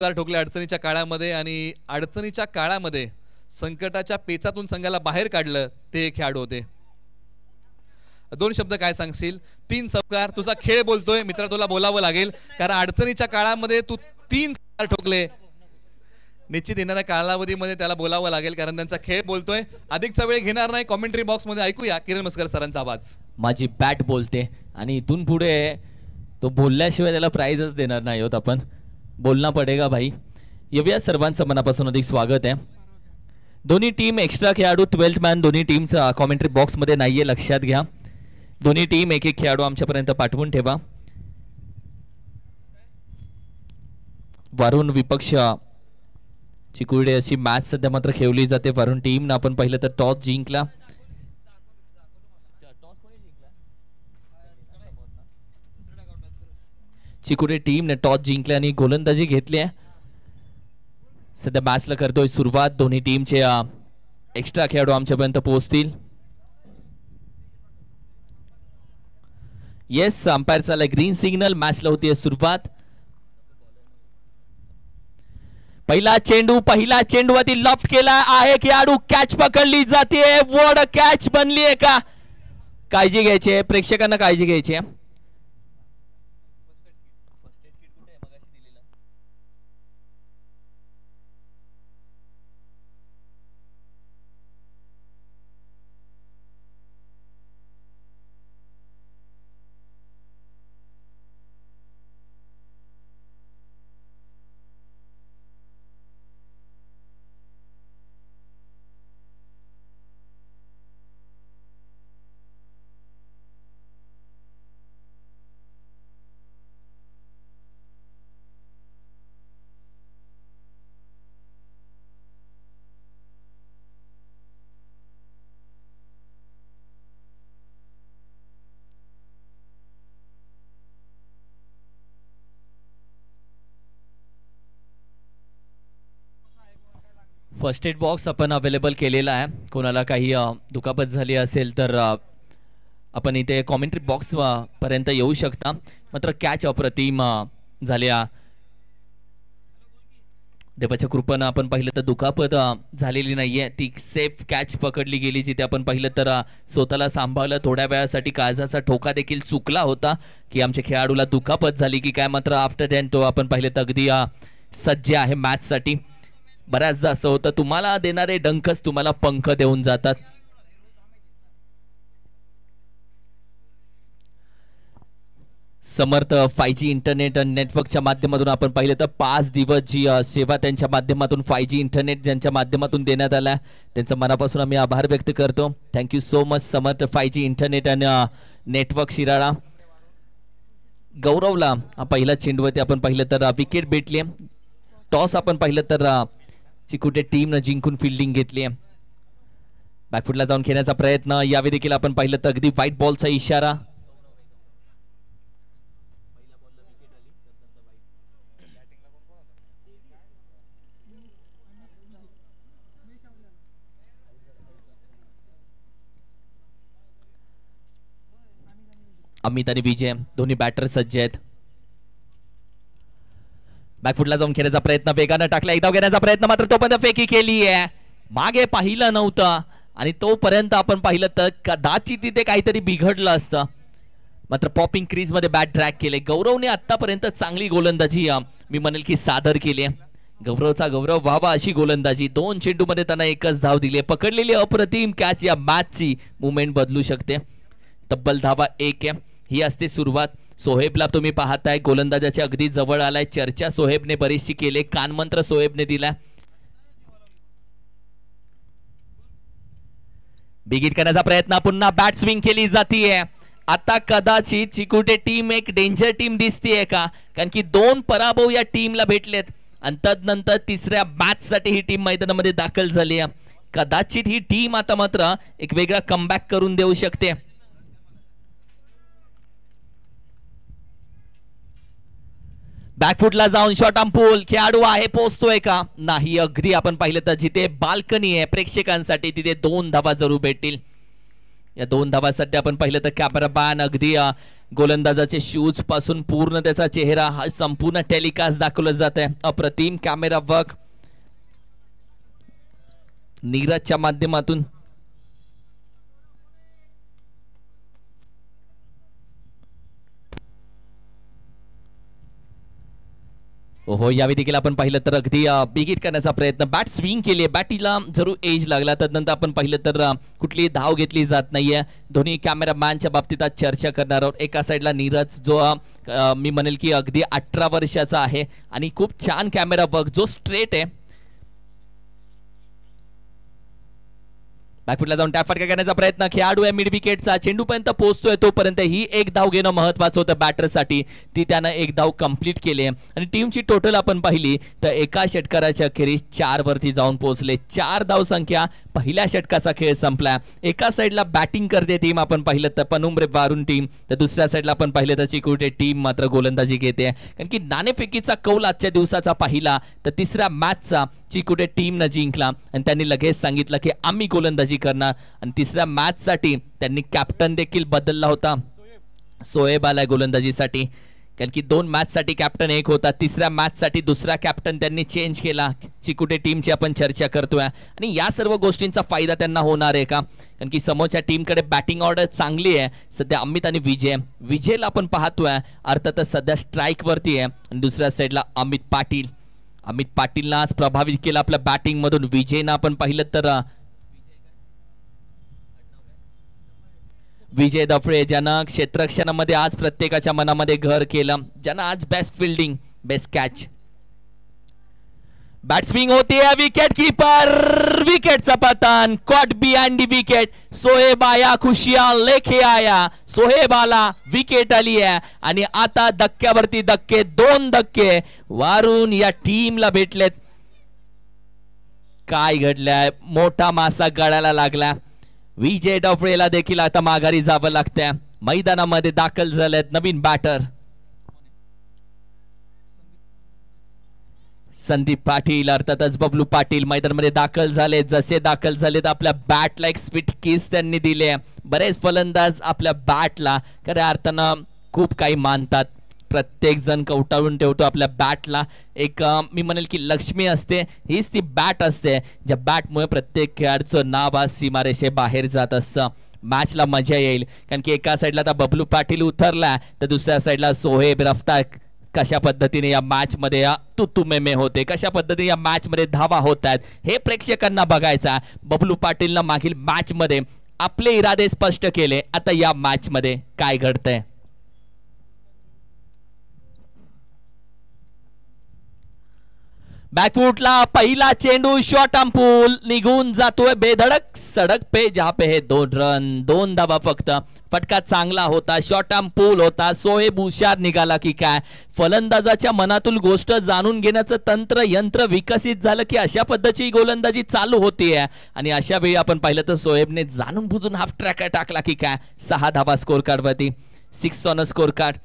ठोकले अडचणीच्या काळामध्ये आणि अडचणीच्या काळामध्ये संकटाच्या पेचातून संघाला बाहेर काढलं ते एक खेळाडू होते. दोन शब्द काय सांगशील? 3 चौकार. तुझा खेळ बोलतोय मित्र, तुला बोलावं लागेल कारण अडचणीच्या काळामध्ये तू 3 चौकार ठोकले. निश्चित येणाऱ्या कालावधीमध्ये त्याला बोलावं लागेल कारण त्यांचा खेळ बोलतोय. अधिकचा वेळ घेणार नाही, कॉमेंट्री बॉक्स मध्ये ऐकूया किरण मस्कर सरांचा आवाज. माझी बॅट बोलते आणि इथून पुढे तो बोलल्याशिवाय त्याला प्राइजच देणार नाही आहोत आपण. बोलना पडेगा भाई. येऊया, सर्वांचं मनापासून अधिक स्वागत आहे. दोन्ही टीम एक्स्ट्रा खेळाडू 12th मॅन दोन्ही टीमचा कॉमेंट्री बॉक्स मध्ये नाहीये, लक्षात घ्या. दोन्ही टीम एक एक खेळाडू आमच्यापर्यंत पाठवून ठेवा. वरुण विपक्ष चिकुर्डे अशी मॅच सध्या मात्र खेळली जाते. वरुण टीमनं आपण पाहिलं तर टॉस जिंकला. चिकुर्डे टीमने टॉस जिंकले आणि गोलंदाजी घेतली आहे. सध्या मॅचला करतोय सुरुवात. दोन्ही टीमचे एक्स्ट्रा खेळाडू आमच्यापर्यंत पोहोचतील. येस, अंपायर चालला ग्रीन सिग्नल. मॅचला होती सुरुवात. पहिला चेंडूवरती लॉफ्ट केला आहे खेळाडू. कॅच पकडली जाते. वड कॅच बनली आहे का? काळजी घ्यायची आहे, प्रेक्षकांना काळजी घ्यायची आहे. फर्स्ट एड बॉक्स आपण अवेलेबल केलेला आहे. कोणाला काही दुखापत झाली असेल तर आपण इथे कॉमेंट्री बॉक्स पर्यंत येऊ शकता. मात्र कॅच अप्रतिम झाल्या. देवाच्या कृपेनं आपण पाहिलं तर दुखापत झालेली नाहीये. ती सेफ कॅच पकडली गेली जिथे आपण पाहिलं तर स्वतःला सांभाळलं. थोड्या वेळासाठी काळजाचा ठोका देखील चुकला होता की आमच्या खेळाडूला दुखापत झाली की काय. मात्र आफ्टर दॅन तो आपण पाहिलं तर अगदी सज्ज आहे मॅच साठी. बऱ्याचदा असं होतं, तुम्हाला देणारे डंकच तुम्हाला पंख देऊन जातात. समर्थ 5G इंटरनेट नेटवर्कच्या माध्यमातून आपण पाहिलं तर 5 दिवस जी सेवा त्यांच्या माध्यमातून 5G इंटरनेट ज्यांच्या माध्यमातून देण्यात आला त्यांचा मनापासून आम्ही आभार व्यक्त करतो. थँक्यू सो मच समर्थ 5G इंटरनेट आणि नेटवर्क शिराळा. गौरवला पहिला चेंडूवरती आपण पाहिलं तर विकेट भेटली. टॉस आपण पाहिलं तर चिकुटे टीमनं जिंकून फिल्डिंग घेतली. बॅकफुटला जाऊन खेळण्याचा प्रयत्न. यावेळी देखील आपण पाहिलं तर अगदी व्हाईट बॉलचा इशारा. अमित आणि विजय दोन्ही बॅटर सज्ज आहेत. बॅकफुटला जाऊन खेळण्याचा प्रयत्न. वेगानं टाकला. एकदा घेण्याचा प्रयत्न मात्र तोपर्यंत फेकी केली आहे. मागे पाहिलं नव्हतं आणि तोपर्यंत आपण पाहिलं तर कदाचित तिथे काहीतरी बिघडलं असतं. मात्र पॉपिंग क्रीज मध्ये बॅट ड्रॅग केले. गौरवने आतापर्यंत चांगली गोलंदाजी मी म्हणेल की सादर केली. गौरवचा गौरव व्हावा अशी गोलंदाजी. 2 चेंडूमध्ये त्यांना एकच धाव दिली. पकडलेली अप्रतिम कॅच या मॅचची मुवमेंट बदलू शकते. तब्बल धावा 1 आहे. ही असते सुरुवात. सोहेबला तुम्ही पाहताय गोलंदाजाच्या अगदी जवळ आलाय. चर्चा सोहेबने बरीचशी केली. कानमंत्र सोहेबने दिला. बिगिट करण्याचा प्रयत्न. पुन्हा बॅट स्विंग केली जातीये. आता कदाचित चिकुटे टीम एक डेंजर टीम दिसतीये का? कारण की 2 पराभव या टीमला भेटलेत आणि तदनंतर तिसऱ्या मॅच साठी ही टीम मैदानामध्ये दाखल झाली आहे. कदाचित ही टीम आता मात्र एक वेगळा कमबॅक करून देऊ शकते. बॅकफुटला जाऊन शॉट ऑन पूल. खेळाडू आहे, पोहोचतोय का? नाही. अगदी आपण पाहिलं तर जिथे बाल्कनी आहे प्रेक्षकांसाठी तिथे 2 धावा जरूर भेटतील. या 2 धावांसाठी आपण पाहिलं तर कॅमेरामॅन अगदी गोलंदाजाचे शूज पासून पूर्ण त्याचा चेहरा हा संपूर्ण टेलिकास्ट दाखवलं जात आहे. अप्रतिम कॅमेरा वर्क नीरजच्या माध्यमातून. हो यावेळी देखील आपण पाहिलं तर अगदी बिग हिट करण्याचा प्रयत्न, बॅट स्विंग केली आहे, बॅटीला जरूर एज लागला. त्यानंतर आपण पाहिलं तर कुठलीही धाव घेतली जात नाहीये. दोन्ही कॅमेरामॅनच्या बाबतीत आज चर्चा करणार आहोत. एका साईडला नीरज जो मी म्हणेल की अगदी 18 वर्षाचा आहे आणि खूप छान कॅमेरा वर्क, जो स्ट्रेट आहे. बॅकफुटला जाऊन टॅप फटका करण्याचा प्रयत्न, खेळाडू आहे मिड विकेटचा, चेंडूपर्यंत पोहोचतोय तोपर्यंत ही एक धाव घेणं महत्वाचं होतं बॅटरसाठी. ती त्यानं एक धाव कंप्लीट केली आहे आणि टीमची टोटल आपण पाहिली तर एका षटकाराच्या अखेरीस 4 वरती जाऊन पोहोचले. 4 धाव संख्या पहिल्या षटकाचा खेळ संपला. एका साईडला बॅटिंग करते टीम आपण पाहिलं तर पनुम्रे वारुण टीम, तर दुसऱ्या साईडला आपण पाहिलं तर चिकुटे टीम मात्र गोलंदाजी घेते. कारण की नाणेफेकीचा कौल आजच्या दिवसाचा पाहिला तर तिसऱ्या मॅचचा चिकुटे टीमनं जिंकला आणि त्यांनी लगेच सांगितलं की आम्ही गोलंदाजी करणार. आणि तिसऱ्या मॅच साठी त्यांनी कॅप्टन देखील बदलला होता. सोहेब आलाय गोलंदाजीसाठी, कारण की 2 मॅच साठी कॅप्टन एक होता, तिसऱ्या मॅच साठी दुसरा कॅप्टन त्यांनी चेंज केला. चिकुटे टीमची आपण चर्चा करतोय आणि या सर्व गोष्टींचा फायदा त्यांना होणार आहे का? कारण की समोरच्या टीमकडे बॅटिंग ऑर्डर चांगली आहे सध्या. अमित आणि विजयला आपण पाहतोय अर्थातच सध्या स्ट्राईक वरती आहे. आणि दुसऱ्या साईडला अमित पाटीलला आज प्रभावित केलं आपल्या बॅटिंग मधून. विजयनं आपण पाहिलं तर विजय दफळे ज्यानं क्षेत्ररक्षणामध्ये आज प्रत्येकाच्या मनामध्ये घर केलं, ज्यानं आज best fielding, best catch. Bat swing होती है, विकेट कीपर, विकेटचा पतन, caught behind the wicket. Shoaib आया, खुशियां लेके आया. सोहेब आला, विकेट आली आहे आणि आता धक्क्यावरती धक्के, 2 धक्के वारून या टीमला भेटलेत. काय घडलंय? मोठा मासा गळाला लागला. विजय डफळेला देखील आता माघारी जावं लागतंय. मैदानामध्ये दाखल झालेत नवीन बॅटर संदीप पाटील, अर्थातच बबलू पाटील मैदानामध्ये दाखल झाले. जसे दाखल झालेत आपल्या बॅटला एक स्वीट किस त्यांनी दिले. बरेच फलंदाज आपल्या बॅटला खऱ्या अर्थानं खूप काही मानतात. प्रत्येक जण कवटाळून ठेवतो आपल्या बॅटला. एक मी म्हणेल की लक्ष्मी असते, हीच ती बॅट असते ज्या बॅटमुळे प्रत्येक खेळाडूचं नाव आज सीमारेषे बाहेर जात असतं. मॅचला मजा येईल कारण की एका साईडला आता बबलू पाटील उतरला तर दुसऱ्या साईडला सोहेब रफ्तार कशा पद्धतीने या मॅच मध्ये तुतुमेमे होते, कशा पद्धतीने या मॅच मध्ये धावा होत आहेत हे प्रेक्षकांना बघायचा. बबलू पाटीलनं मागील मॅच मध्ये आपले इरादे स्पष्ट केले, आता या मॅच मध्ये काय घडतंय? बॅकफुटला पहिला चेंडू शॉर्ट आर्म पूल निघून जातोय बेधडक सडक पे, जहां पे है 2 रन, 2 धावा फक्त. फटका चांगला होता, शॉर्ट आर्म पूल होता. सोहेब हुशार निघाला की काय? फलंदाजाच्या मनातून गोष्ट जाणून घेण्याचं तंत्र यंत्र विकसित झालं की अशा पद्धतीची गोलंदाजी चालू होतीये. आणि अशा वेळी आपण पाहिलं तर सोहेबने जाणून बुजून हाफ ट्रॅक टाकला की काय? 6 धावा स्कोर कार्ड वरती, 6 ऑन स्कोर कार्ड.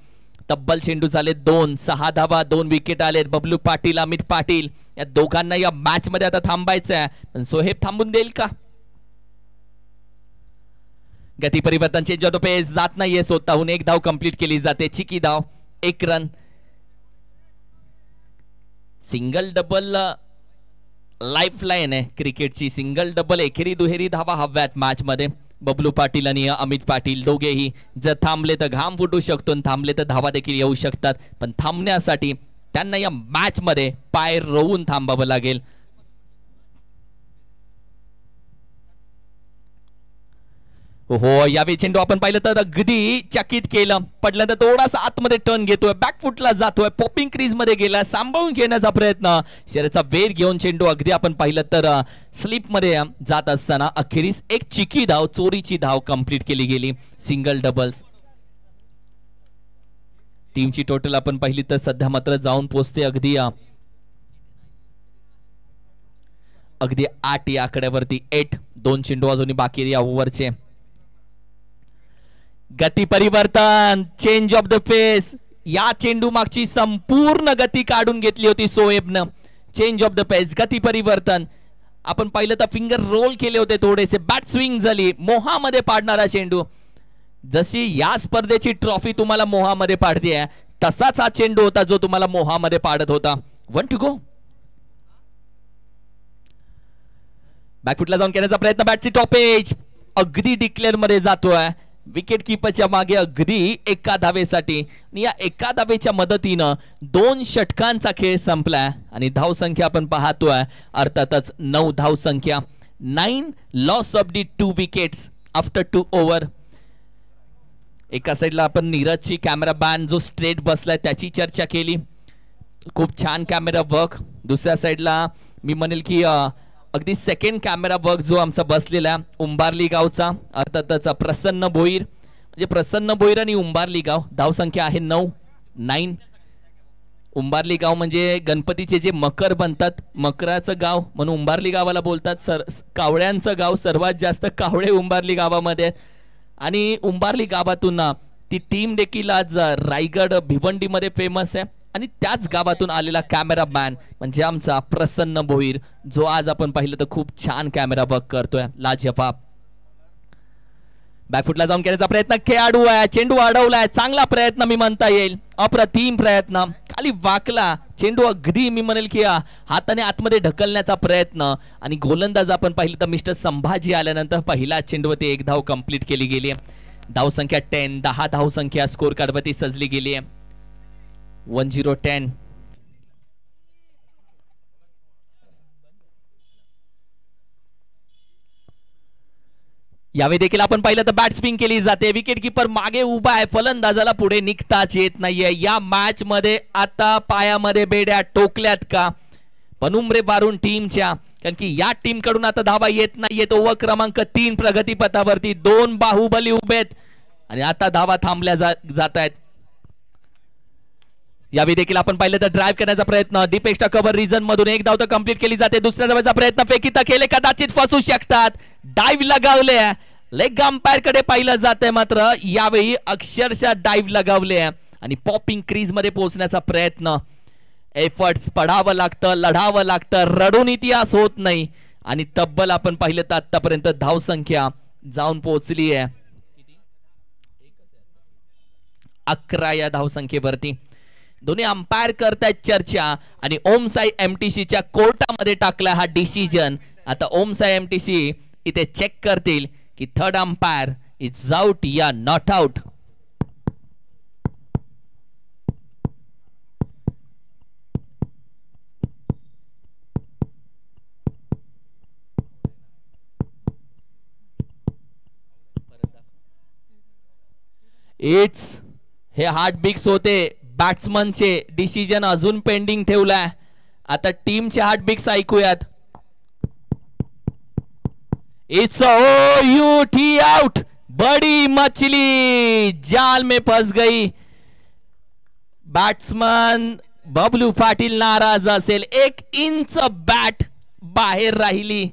तब्बल चेंडू झाले 2, 6 धावा, 2 विकेट आलेत. बबलू पाटील, अमित पाटील या दोघांना या मॅच मध्ये आता थांबायचं आहे, पण सोहेब थांबून देईल का? गती परिवर्तन, चेंज ऑफ पेस जात नाहीये स्वतःहून. 1 धाव कंप्लीट केली जाते, चिकी धाव, 1 run. Single double life line आहे क्रिकेटची. सिंगल डबल एकेरी दुहेरी धावा हव्यात मॅच मध्ये. बबलू पाटील आणि अमित पाटील दोघेही जर थांबले तर घाम फुटू शकतो, थांबले तर धावा देखील येऊ शकतात. पण थांबण्यासाठी त्यांना या मॅच मध्ये पाय रोवून थांबावं लागेल. हो यावेळी चेंडू आपण पाहिलं तर अगदी चकित केलं. पडल्यानंतर थोडासा आतमध्ये टर्न घेतोय, बॅकफुटला जातोय, पॉपिंग क्रीज मध्ये गेला, सांभाळून घेण्याचा प्रयत्न, शरीराचा वेग घेऊन चेंडू अगदी आपण पाहिलं तर स्लिप मध्ये जात असताना अखेरीस एक चिकी धाव, चोरीची धाव कंप्लीट केली गेली. Single doubles. टीमची टोटल आपण पाहिली तर सध्या मात्र जाऊन पोहोचते अगदी 8 या आकड्यावरती. 8, 2 चेंडू अजूनही बाकी या ओव्हरचे. गती परिवर्तन, चेंज ऑफ द पेस. या चेंडू मागची संपूर्ण गती काढून घेतली होती सोहेबनं. चेंज ऑफ द पेस, गती परिवर्तन. आपण पाहिलं तर फिंगर रोल केले होते थोडेसे, बॅट स्विंग झाली, मोहामध्ये पाडणारा चेंडू. जशी या स्पर्धेची ट्रॉफी तुम्हाला मोहामध्ये पाडते तसाच हा चेंडू होता जो तुम्हाला मोहामध्ये पाडत होता. 1 to go. बॅकफुटला जाऊन करण्याचा प्रयत्न, बॅटची टॉपेज अगदी डिक्लेअर मध्ये जातोय. विकेट किपरच्या मागे अगदी एका धावेसाठी. या एका धावेच्या मदतीनं 2 षटकांचा खेळ संपलाय आणि धावसंख्या आपण पाहतोय अर्थातच 9 धावसंख्या. 9 loss of the 2 wickets after 2 over. एका साईडला आपण नीरजची कॅमेरा बॅन जो स्ट्रेट बसलाय त्याची चर्चा केली, खूप छान कॅमेरा वर्क. दुसऱ्या साईडला मी म्हणेल की अगदी सेकंड कॅमेरा वर्क जो आमचा बसलेला उंबारली गावचा अर्थातच प्रसन्न भोईर. म्हणजे प्रसन्न भोईर आणि उंबारली गाव धावसंख्या आहे 9. उंबारली गाव म्हणजे गणपतीचे जे मकर बनतात मकराचं गाव म्हणून उंबारली गावाला बोलतात. कावळ्यांचं गाव, सर्वात जास्त कावळे उंबारली गावामध्ये. आणि उंबारली गावातून ती टीम देखील आज रायगड भिवंडीमध्ये फेमस आहे. आणि त्याच गावातून आलेला कॅमेरा मॅन म्हणजे आमचा प्रसन्न भोईर जो आज आपण पाहिलं तर खूप छान कॅमेरा वर्क करतोय, लाजवाब. बॅकफुटला जाऊन करण्याचा प्रयत्न, खेळाडू आहे, चेंडू अडवलाय, चांगला प्रयत्न मी म्हणता येईल, अप्रतिम प्रयत्न. खाली वाकला चेंडू, अगदी मी म्हणेल की हाताने आतमध्ये ढकलण्याचा प्रयत्न. आणि गोलंदाज आपण पाहिलं तर मिस्टर संभाजी आल्यानंतर पहिला चेंडूवरती 1 धाव कंप्लीट केली गेली आहे. धावसंख्या 10 धावसंख्या स्कोर कार्डवरती सजली गेली आहे. 10-10. यावेळी देखील आपण पाहिलं तर बॅट स्विंग केली जाते, विकेट किपर मागे उभा आहे, फलंदाजाला पुढे निघताच येत नाहीये. या मॅच मध्ये आता पायामध्ये बेड्या टोकल्यात का पनुमरे बारून टीमच्या, कारण की या टीम कडून आता धावा येत नाहीयेत. ओव्हर क्रमांक 3 प्रगतीपथावरती 2 बाहुबली उभेत आणि आता धावा थांबल्या जात आहेत. यावेळी देखील आपण पाहिलं तर ड्राइव्ह करण्याचा प्रयत्न, डीप एक्स्ट्रा कव्हर रिजन मधून 1 धाव तर कंप्लीट केली जाते. दुसऱ्या धावेचा प्रयत्न, फेकीता केले, कदाचित फसू शकतात. डाइव्ह लगावले, लेग अंपायर कडे पाहिलं जातंय, मात्र यावेळी अक्षरशः डाइव्ह लगावले आणि पॉपिंग क्रीज मध्ये पोहोचण्याचा प्रयत्न. एफर्ट्स पडावं लागतं, लढावं लागतं, रडून इतिहास होत नाही. आणि तब्बल आपण पाहिलं तर आतापर्यंत धावसंख्या जाऊन पोहोचली आहे 11 या धावसंख्येवरती. दोन्ही अंपायर करतायत चर्चा आणि ओमसाई एमटीसीच्या कोर्टामध्ये टाकला हा डिसिजन. आता ओमसाई एमटीसी इथे चेक करतील की थर्ड अंपायर इज आउट या नॉट आउट. इट्स हे हार्ट बिग्स होते, बॅट्समनचे डिसिजन अजून पेंडिंग ठेवलाय. आता टीमचे हार्ट बिग्स ऐकूयात. इट्स यू टी आउट, बड़ी मछली जाल में फंस गई. बॅट्समन बबलू पाटील नाराज असेल, 1 इंच बॅट बाहेर राहिली.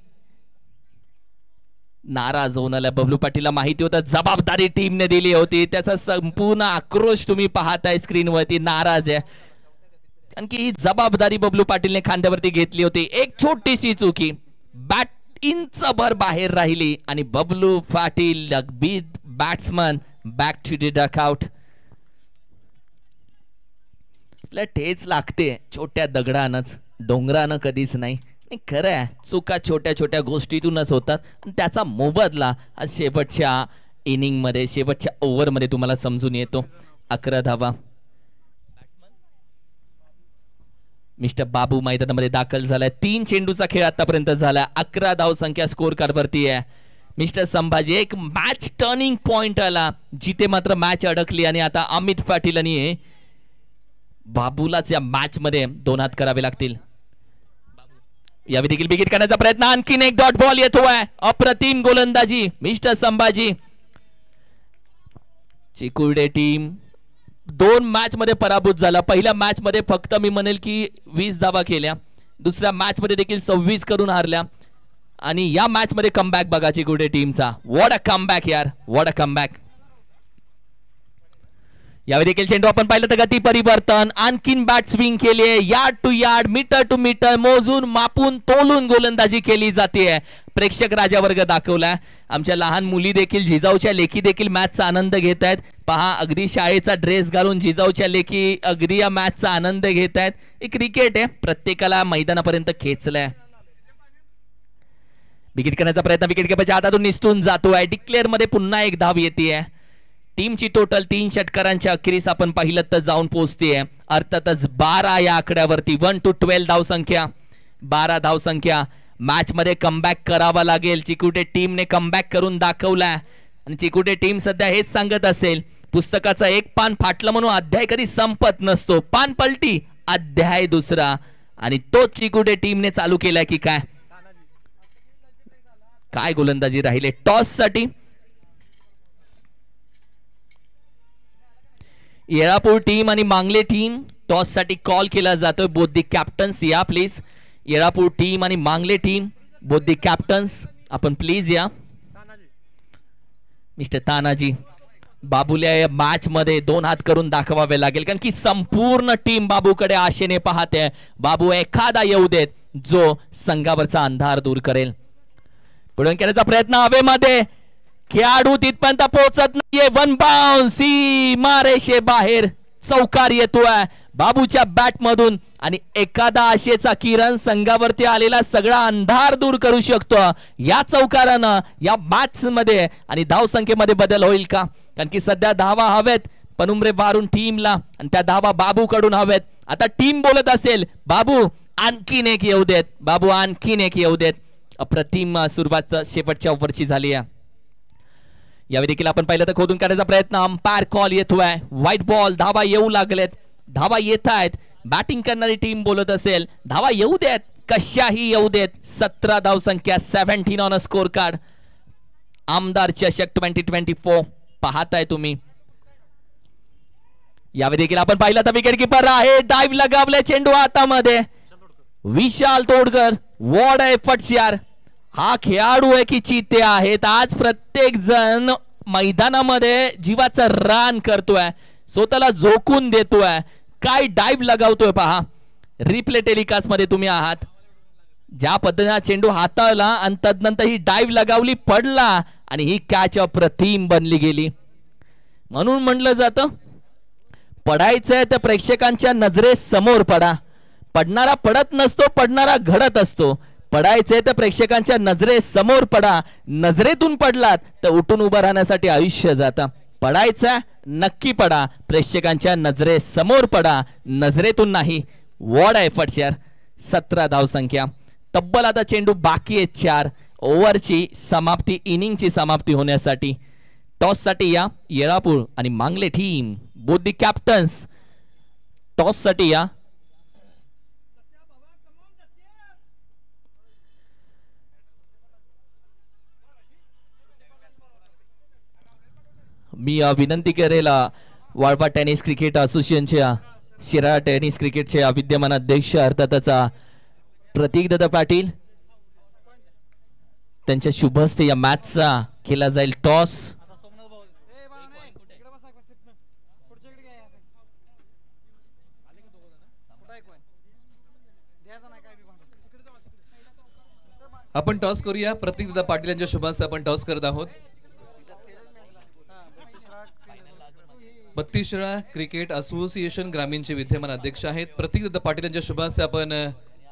नाराज होऊन आला बबलू पाटीलला माहिती होतं जबाबदारी टीमने दिली होती, त्याचा संपूर्ण आक्रोश तुम्ही पाहताय स्क्रीनवरती. नाराज आहे कारण की ही जबाबदारी बबलू पाटीलने खांद्यावरती घेतली होती. एक छोटीशी चुकी, बॅट इंचभर बाहेर राहिली आणि Bablu Patil big batsman back to the dugout. आपल्या ठेच लागते छोट्या दगडानच, डोंगरानं कधीच नाही. खरं आहे, चुका छोट्या छोट्या गोष्टीतूनच होतात आणि त्याचा मोबदला आज शेवटच्या इनिंग मध्ये, शेवटच्या ओव्हर मध्ये तुम्हाला समजून येतो. 11 धावा. मिस्टर बाबू मैदानामध्ये दाखल झालाय. 3 चेंडूचा खेळ आतापर्यंत झाला. 11 धाव संख्या स्कोर कार्ड वरती आहे. मिस्टर संभाजी, एक मॅच टर्निंग पॉइंट आला जिथे मात्र मॅच अडकली आणि आता अमित पाटील आणि बाबूलाच या मॅच मध्ये 2 हात करावे लागतील. यावेळी देखील विकेट करण्याचा प्रयत्न, आणखीन एक डॉट बॉल येतोय. अप्रतिम गोलंदाजी mister Sambhaji. Chikurde team 2 match मध्ये पराभूत झाला. पहिल्या मॅच मध्ये फक्त मी म्हणेल की 20 धावा केल्या, दुसऱ्या मॅच मध्ये देखील 26 करून हारल्या आणि या मॅच मध्ये कमबॅक बघा चिकुर्डे टीमचा. व्हॉट अ कमबॅक यार, व्हॉट अ कमबॅक. यावेळी देखील चेंडू आपण पाहिलं तर गती परिवर्तन, आणखीन बॅट स्विंग केली आहे, yard to yard, metre to metre मोजून मापून तोलून गोलंदाजी केली जाते. प्रेक्षक राजा वर्ग दाखवलाय. आमच्या लहान मुली देखील, जिजाऊच्या लेखी देखील मॅचचा आनंद घेत आहेत. पहा, अगदी शाळेचा ड्रेस घालून जिजाऊच्या लेखी अगदी या मॅचचा आनंद घेत आहेत. हे क्रिकेट आहे, प्रत्येकाला मैदानापर्यंत खेचलंय. विकेट करण्याचा प्रयत्न विकेट किपरच्या हातातून निसटून जातोय. डिक्लेअर मध्ये पुन्हा एक धाव येते. टीमची टोटल 3 षटकारांच्या अखेरीस आपण पाहिलं तर जाऊन पोहोचतेय. अर्थातच 12 या आकड्यावरती 1 to 12 धावसंख्या, 12 धावसंख्या. मॅच मध्ये कमबॅक करावा लागेल. चिकुटे टीमने कमबॅक करून दाखवलाय आणि चिकुटे टीम सध्या हेच सांगत असेल, पुस्तकाचं एक पान फाटलं म्हणून अध्याय कधी संपत नसतो. पान पलटी, अध्याय दुसरा, आणि तोच चिकुटे टीमने चालू केलाय की काय. काय गोलंदाजी राहिले टॉस साठी. येळापूर टीम आणि मांगले टीम टॉस साठी कॉल केला जातोय. बोथ दी कॅप्टन्स या प्लीज. येळापूर टीम आणि मांगले टीम, बोथ दी कॅप्टन्स आपण प्लीज या. मिस्टर तानाजी, बाबूला या मॅच मध्ये 2 हात करून दाखवावे लागेल, कारण की संपूर्ण टीम बाबूकडे आशेने पाहते. बाबू एखादा येऊ देत जो संघावरचा अंधार दूर करेल. पुढे करण्याचा प्रयत्न हवेमध्ये, खेळाडू तिथपर्यंत पोहोचत नाहीये. 1 बाउन्स, सीमारेषे बाहेर चौकार येतोय बाबूच्या बॅट मधून, आणि एखादा आशेचा किरण संघावरती आलेला सगळा अंधार दूर करू शकतो या चौकारानं या मॅच मध्ये. आणि धाव संख्येमध्ये बदल होईल का, कारण की सध्या धावा हवेत पनुमरे वारून टीमला, आणि त्या धावा बाबू कडून हवेत. आता टीम बोलत असेल, बाबू आणखीन एक येऊ देत, बाबू आणखीन एक येऊ देत. अप्रतिम सुरुवात शेवटच्या ओव्हरची झाली आहे. यावेळी देखील आपण पाहिलं तर खोदून काढण्याचा प्रयत्न, अंपायर कॉल येतोय. व्हाईट बॉल, धावा येऊ लागलेत, धावा येत आहेत. बॅटिंग करणारी टीम बोलत असेल, धावा येऊ देत, कशाही येऊ देत. 17 धावसंख्या, 17 ऑन अ स्कोर कार्ड. आमदार चषक 2024 पाहताय तुम्ही. यावेळी देखील आपण पाहिलं तर विकेट किपर आहे, डाईव्ह लगावले चेंडू हातामध्ये. विशाल तोडकर, वॉड एफर्ट्स यार. हा खेळाडू आहे की चिते आहेत. आज प्रत्येक जण मैदानामध्ये जीवाचं रान करतोय, स्वतःला झोकून देतोय. काय डाईव्ह लगावतोय पहा. रिप्ले टेलिकास्ट मध्ये तुम्ही आहात. ज्या पद्धतीने चेंडू हाताळला आणि तदनंतर ही डाईव्ह लगावली, पडला, आणि ही कॅच अप्रतिम बनली गेली. म्हणून म्हटलं जातं, पडायचंय तर प्रेक्षकांच्या नजरेसमोर पडा. पडणारा पडत नसतो, पडणारा घडत असतो. पडायचे तर प्रेक्षकांच्या नजरेसमोर पडा. नजरेतून पडलात तर उठून उभं राहण्यासाठी आयुष्य जातं. पडायचा नक्की पडा, प्रेक्षकांच्या नजरेसमोर पडा, नजरेतून नाही. वॉड एफर्ट्स यार. 17 धावसंख्या. तब्बल आता चेंडू बाकी आहेत 4 ओव्हरची समाप्ती, इनिंगची समाप्ती होण्यासाठी. टॉस साठी या येळापूर आणि मांगले team, both the captains. Toss साठी या. मी विनंती करेल वाळवा टेनिस क्रिकेट असोसिएशनच्या, शिराळा टेनिस क्रिकेटचे विद्यमान अध्यक्ष अर्थातच प्रतीक दादा पाटील, त्यांच्या शुभ हस्ते या मॅचचा केला जाईल टॉस. आपण टॉस करूया. प्रतीक दादा पाटील यांच्या शुभ हस्ते आपण टॉस करत आहोत. 32 क्रिकेट असोसिएशन ग्रामीणचे विद्यमान अध्यक्ष आहेत प्रतीक दादा पाटील यांच्या शुभ हस्ते आपण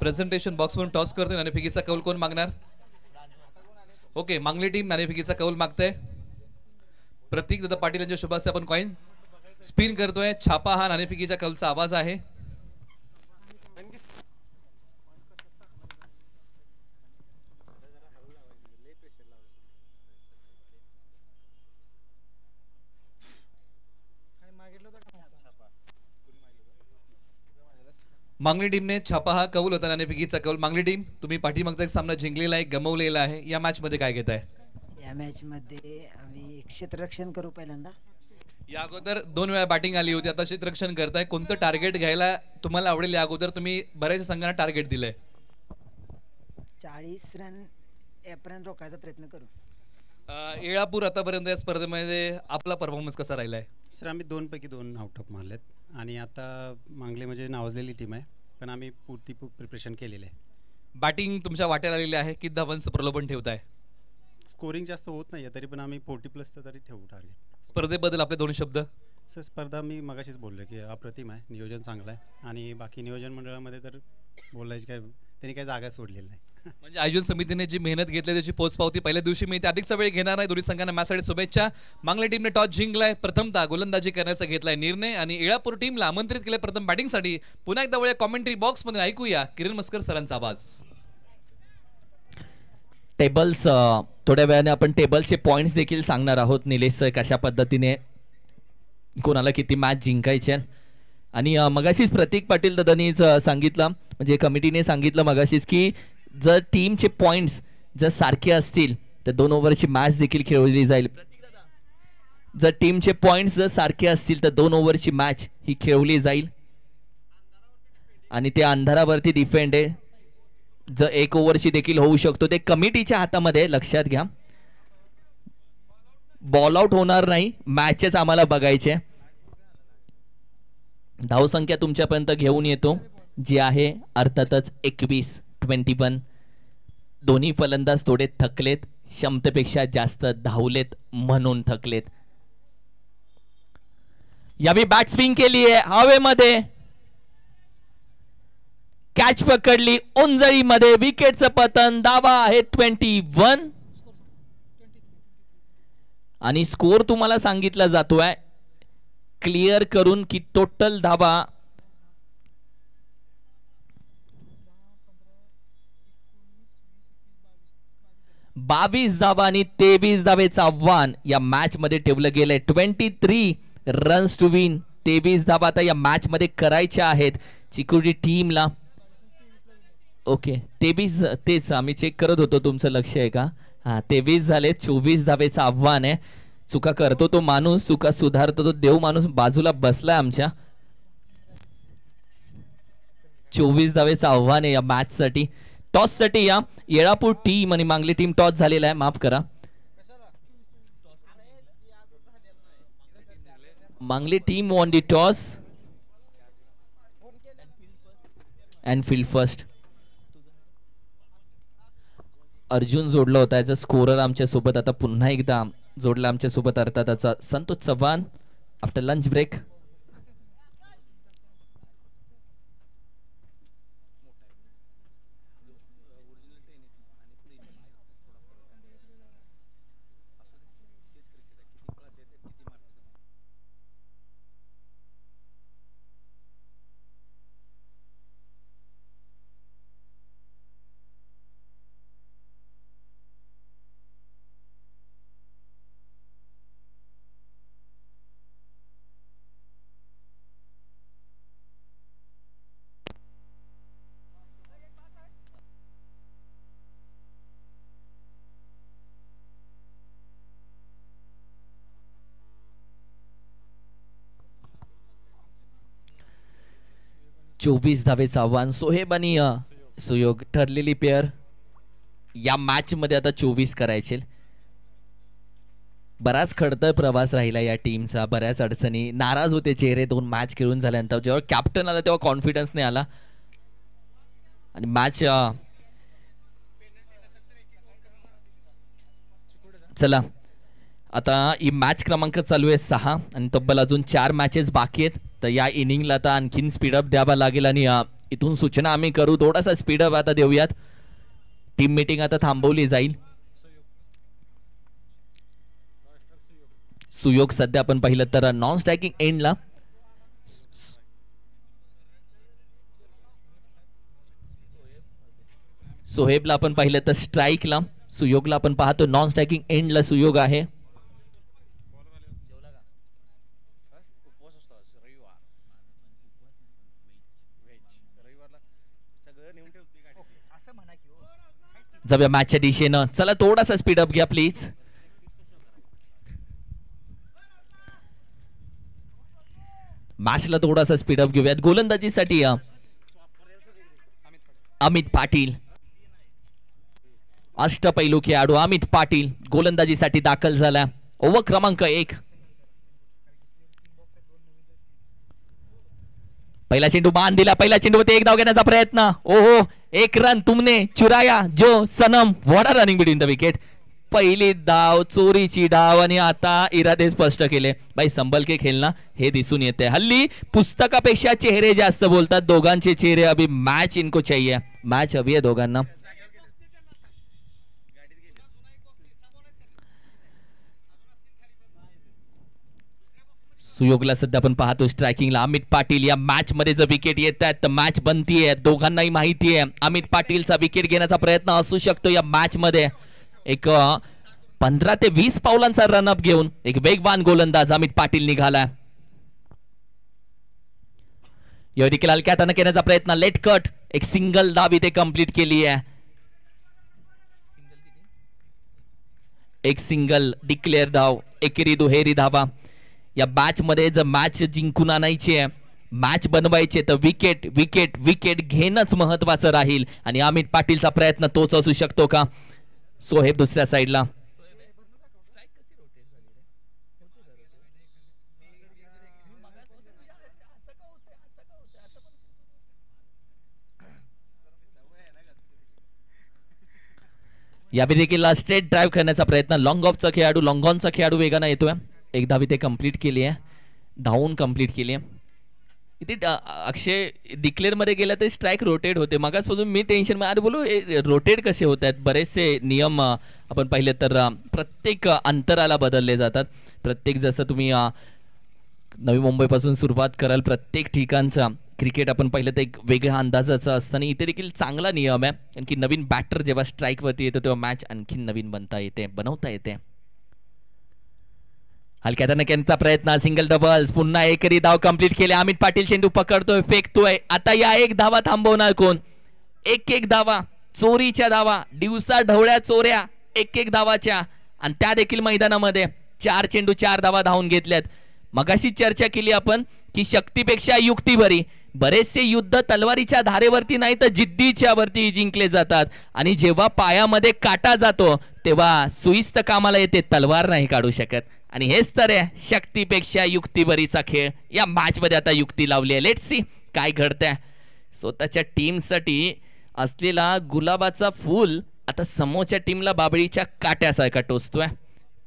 प्रेझेंटेशन बॉक्स म्हणून टॉस करतोय. नाणेफेकीचा कौल कोण मागणार? ओके, मांगली टीम नाणेफेकीचा कौल मागते. प्रतीक दादा पाटील यांच्या शुभ हस्ते आपण कॉइन स्पिन करतोय. छापा हा नाणेफेकीच्या कौलचा आवाज आहे. मांगली टीमने छापा हा कौल होता नाणेफेकीचा कौल. मांगली टीम, तुम्ही पाठीमागचा एक सामना जिंकलेला आहे, गमवलेला आहे. या मॅच मध्ये काय घेताय? या मॅच मध्ये आम्ही क्षेत्ररक्षण करू पहिल्यांदा. या अगोदर 2 वेळा बॅटिंग आली होती, आता क्षेत्ररक्षण करताय. कोणतं टार्गेट घ्यायला तुम्हाला आवडेल? या अगोदर तुम्ही बऱ्याच संघांना टार्गेट दिलंय. 40 रन यापर्यंत रोखायचा प्रयत्न करू. येळापूर आतापर्यंत या स्पर्धेमध्ये आपला परफॉर्मन्स कसा राहिला आहे? सर आम्ही 2 पैकी 2 आउट ऑफ मारलेत आणि आता मांगले म्हणजे नावाजलेली टीम आहे, पण आम्ही पूर्ती प्रिपरेशन केलेलं आहे. बॅटिंग तुमच्या वाट्याला आलेली आहे की धावांचं प्रलोभन ठेवताय? स्कोरिंग जास्त होत नाही आहे तरी पण आम्ही 40+ तरी ठेवू टार्गेट. स्पर्धेबद्दल आपले 2 शब्द. सर स्पर्धा मी मगाशीच बोललो की अप्रतिम आहे, नियोजन चांगलं आहे आणि बाकी नियोजन मंडळामध्ये तर बोलायची काय त्यांनी काही जागा सोडलेली नाही. म्हणजे आयोजन समितीने जी मेहनत घेतली त्याची पोचपावती पहिल्या दिवशी मिळते. अधिकचा वेळ घेणार नाही. दोन्ही संघांना मॅचसाठी शुभेच्छा. मांगले टीमने टॉस जिंकलाय, प्रथमतः गोलंदाजी करण्याचा घेतलाय निर्णय आणि येळापूर टीमला आमंत्रित केले प्रथम बॅटिंगसाठी. पुन्हा एकदा वेळ कॉमेंट्री बॉक्स मध्ये ऐकूया किरण मस्कर सरांचा आवाज. टेबल्स थोड्या वेळाने आपण टेबल्सचे पॉइंट्स देखील सांगणार आहोत. निलेश सर कशा पद्धतीने कोणाला किती मॅच जिंकायचे आणि मगाशीच प्रतीक पाटील दादांनी सांगितलं, म्हणजे कमिटीने सांगितलं मगाशीच की जर टीमचे पॉइंट्स जर सारखे असतील तर 2 ओव्हरची मॅच देखील खेळवली जाईल. जर टीमचे पॉइंट्स जर सारखे असतील तर 2 ओव्हरची मॅच ही खेळवली जाईल आणि ते अंधारावरती डिफेंड आहे. जर 1 ओव्हरची देखील होऊ शकतो, ते कमिटीच्या हातामध्ये. लक्षात घ्या, बॉल आउट होणार नाही, मॅचेस आम्हाला बघायचे. धावसंख्या तुमच्यापर्यंत घेऊन येतो जी आहे अर्थातच 21 दोन्ही फलंदाज थोडे थकलेत, क्षमतेपेक्षा जास्त धावलेत म्हणून थकलेत. यावेळी बॅट स्विंग केली आहे हवेमध्ये, कॅच पकडली उंजळीमध्ये, विकेटचं पतन. धावा आहे 21 आणि स्कोर तुम्हाला सांगितला जातोय क्लिअर करून की टोटल धावा 22 धावा आणि 23 धावेचं आव्हान या मॅच मध्ये ठेवलं गेलंय. 23 रन्स टू विन. 23 धावा आता या मॅच मध्ये करायच्या आहेत चिकोडी टीमला. ओके 23, तेच आम्ही चेक करत होतो, तुमचं लक्ष आहे का? हा 23 झाले. 24 धावेचं आव्हान आहे. चुका करतो तो माणूस, चुका सुधारतो तो देव माणूस बाजूला बसलाय आमच्या. 24 धावेचं आव्हान आहे या मॅच साठी. टॉस साठी या येळापूर टीम आणि मांगली टीम टॉस झालेला आहे, माफ करा. मांगली team won the toss and field first. Arjun जोडला होता याचा स्कोरर आमच्या सोबत आता पुन्हा एकदा जोडला आमच्या सोबत, अर्थातचा Santosh Chavan after lunch break. चोवीस धावेचं आव्हान. सोहेब आणि सुयोग ठरलेली पेअर. या मॅच मध्ये आता 24 करायचे. बराच खडतर प्रवास राहिला या टीमचा, बऱ्याच अडचणी, नाराज होते चेहरे 2 मॅच खेळून झाल्यानंतर. जेव्हा कॅप्टन आला तेव्हा कॉन्फिडन्स नाही आला आणि मॅच चला आता ही मॅच क्रमांक चालू आहे 6 आणि तब्बल अजून 4 मॅचेस बाकी आहेत. तर या इनिंगला आता आणखीन स्पीडअप द्यावा लागेल आणि इथून सूचना आम्ही करू, थोडासा स्पीडअप आता देऊयात. टीम मीटिंग आता थांबवली जाईल. सुयोग सध्या आपण पाहिलं तर नॉन स्ट्रायकिंग एंडला. सोहेबला आपण पाहिलं तर स्ट्राईकला, सुयोगला आपण पाहतो नॉन स्ट्रायकिंग एंडला सुयोग आहे. जाऊया मॅचच्या दिशेनं. चला थोडासा स्पीडअप घ्या प्लीज. मॅचला थोडासा स्पीडअप घेऊयात. गोलंदाजीसाठी अमित पाटील अष्टपैलू खेळाडू अमित पाटील गोलंदाजीसाठी दाखल झाला. ओव्हर क्रमांक 1. पहिला चेंडू बांध दिला. पहिला चेंडूवरती एक धाव घेण्याचा प्रयत्न. ओहो, एक रन तुमने चुराया जो Sanam. What a running between the wicket. पहिली धाव, चोरीची धाव आणि आता इरादे स्पष्ट केले. भाई संभल के खेळना हे दिसून येते. हल्ली पुस्तकापेक्षा चेहरे जास्त बोलतात. दोघांचे चेहरे. अभी मॅच इनको चाहिए. मॅच हवी आहे दोघांना. सुयोगला सध्या आपण पाहतो स्ट्रायकिंगला अमित पाटील. या मॅच मध्ये जर विकेट येत आहेत तर मॅच बनतीये. दोघांनाही माहिती आहे अमित पाटीलचा विकेट घेण्याचा प्रयत्न असू शकतो या मॅच मध्ये. एक 15 ते 20 पावलांचा रनअप घेऊन एक वेगवान गोलंदाज अमित पाटील निघाला. या देखील हलक्या हाताने घेण्याचा प्रयत्न. Late cut. एक सिंगल धाव इथे कंप्लीट केली आहे. एक सिंगल डिक्लेअर धाव, एकेरी दुहेरी धावा. या मॅच मध्ये जर मॅच जिंकून आणायची आहे, मॅच बनवायचे तर विकेट विकेट विकेट घेणंच महत्वाचं राहील. आणि अमित पाटीलचा प्रयत्न तोच असू शकतो का. सोहेब दुसऱ्या साईडला. यावेळी देखील स्ट्रेट ड्राईव्ह करण्याचा प्रयत्न. लॉंग ऑफचा खेळाडू, लॉंग ऑनचा खेळाडू वेगानं येतोय. एक धाव इथे कंप्लीट केली आहे. धावून कंप्लीट केली आहे. इथे अक्षय डिक्लेअर मध्ये गेला तर स्ट्राईक रोटेट होते. मागासपासून मी टेन्शन मध्ये अरे बोलू रोटेट कसे होत आहेत. बरेचसे नियम आपण पाहिले तर प्रत्येक अंतराला बदलले जातात. प्रत्येक जसं तुम्ही नवी मुंबईपासून सुरुवात कराल प्रत्येक ठिकाणचा क्रिकेट आपण पाहिलं तर एक वेगळ्या अंदाजाचं असताना इथे देखील चांगला नियम आहे. कारण की नवीन बॅटर जेव्हा स्ट्राईक वरती येतो तेव्हा मॅच आणखी नवीन बनवता येते. हलक्या हाताने प्रयत्न. Single doubles. पुन्हा एकरी धाव कंप्लीट केले. अमित पाटील चेंडू पकडतोय, फेकतोय. आता या एक धावा थांबवणार कोण. एक धावा, चोरीच्या धावा, दिवसा ढवळ्या चोऱ्या एक धावाच्या. आणि त्या देखील मैदानामध्ये 4 चेंडू 4 धावा धावून घेतल्यात. मगाशी चर्चा केली आपण की शक्तीपेक्षा युक्ती बरी. बरेचसे युद्ध तलवारीच्या धारेवरती नाही तर जिद्दीच्या वरती जिंकले जातात. आणि जेव्हा पायामध्ये काटा जातो तेव्हा सुईस्त कामाला येते, तलवार नाही काढू शकत. आणि हेच तर आहे शक्तीपेक्षा युक्तीबरीचा खेळ. या मॅच मध्ये आता युक्ती लावली आहे. लेट्स सी काय घडतंय. स्वतःच्या टीमसाठी असलेला गुलाबाचा फूल आता समोरच्या टीमला बाबळीच्या काट्यासारखा टोचतोय.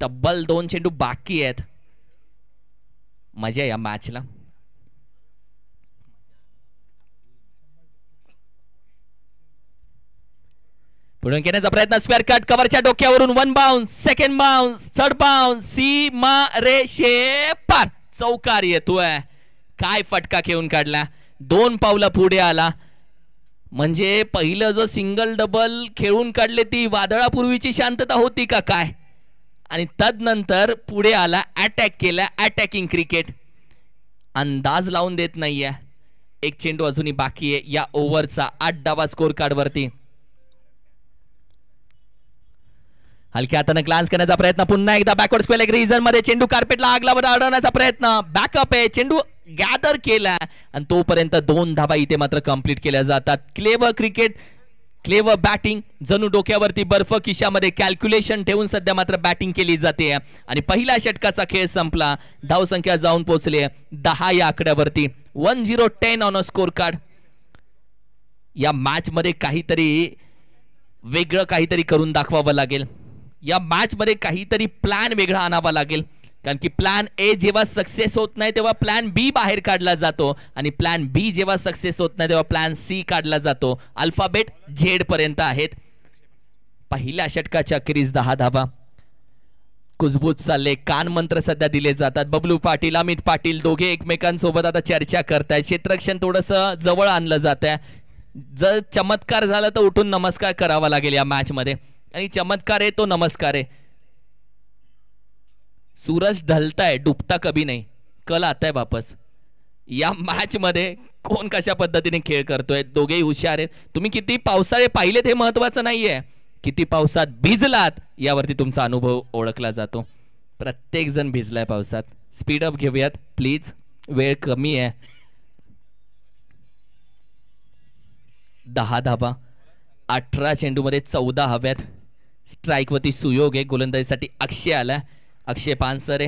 तब्बल 2 चेंडू बाकी आहेत. मजा या मॅचला. पुढे घेण्याचा प्रयत्न. Square cut. कव्हरच्या डोक्यावरून 1 bounce, second bounce, third bounce. सीमा रेषे पार. चौकार येतोय. काय फटका खेळून काढला. 2 पावलं पुढे आला. म्हणजे पहिलं जो सिंगल डबल खेळून काढले ती वादळापूर्वीची शांतता होती का काय. आणि तदनंतर पुढे आला, अटॅक केला. अटॅकिंग क्रिकेट अंदाज लावून देत नाहीये. एक चेंडू अजूनही बाकी आहे या ओव्हरचा. 8 धावा स्कोर कार्ड वरती. हलक्या हाताने ग्लान्स करण्याचा प्रयत्न. पुन्हा एकदा बॅकवर्ड स्क्वेअर लेग रिजन मध्ये चेंडू कार्पेटला आग लावत अडवण्याचा प्रयत्न. बॅकअप आहे. चेंडू गॅदर केला आणि तोपर्यंत 2 धावा इथे मात्र कंप्लीट केल्या जातात. Clever cricket, clever batting. जणू डोक्यावरती बर्फ, खिशामध्ये कॅल्क्युलेशन ठेवून सध्या मात्र बॅटिंग केली जाते. आणि पहिल्या षटकाचा खेळ संपला. धाव संख्या जाऊन पोहोचली 10 या आकड्यावरती. 10-10 ऑन अ स्कोर कार्ड. या मॅच मध्ये काहीतरी वेगळं काहीतरी करून दाखवावं लागेल. या मॅच मध्ये काहीतरी प्लॅन वेगळा आणावा लागेल. कारण की प्लॅन ए जेव्हा सक्सेस होत नाही तेव्हा प्लॅन बी बाहेर काढला जातो. आणि प्लॅन बी जेव्हा सक्सेस होत नाही तेव्हा प्लॅन सी काढला जातो. अल्फाबेट झेड पर्यंत आहेत. पहिल्या षटकाच्या अखेरीस 10 धावा. कुजबूज चालले. कान मंत्र सध्या दिले जातात. बबलू पाटील, अमित पाटील दोघे एकमेकांसोबत आता चर्चा करतायत. क्षेत्ररक्षण थोडस जवळ आणलं जात आहे. जर चमत्कार झाला तर उठून नमस्कार करावा लागेल या मॅच मध्ये. आणि चमत्कार आहे तो नमस्कार आहे. सूरज ढलता है, डुबता कभी नहीं. कल आता है वापस. या मॅच मध्ये कोण कशा पद्धतीने खेळ करतोय. दोघेही हुशार आहेत. तुम्ही किती पावसाळे पाहिलेत हे महत्वाचं नाहीये. किती पावसात भिजलात यावरती तुमचा अनुभव ओळखला जातो. प्रत्येक जण भिजलाय पावसात. स्पीड अप घेऊयात प्लीज, वेळ कमी आहे. 10 धावा. 18 चेंडू मध्ये 14 हव्यात. स्ट्राईक वरती सुयोग आहे, गोलंदाजीसाठी अक्षय आला. अक्षय पानसरे.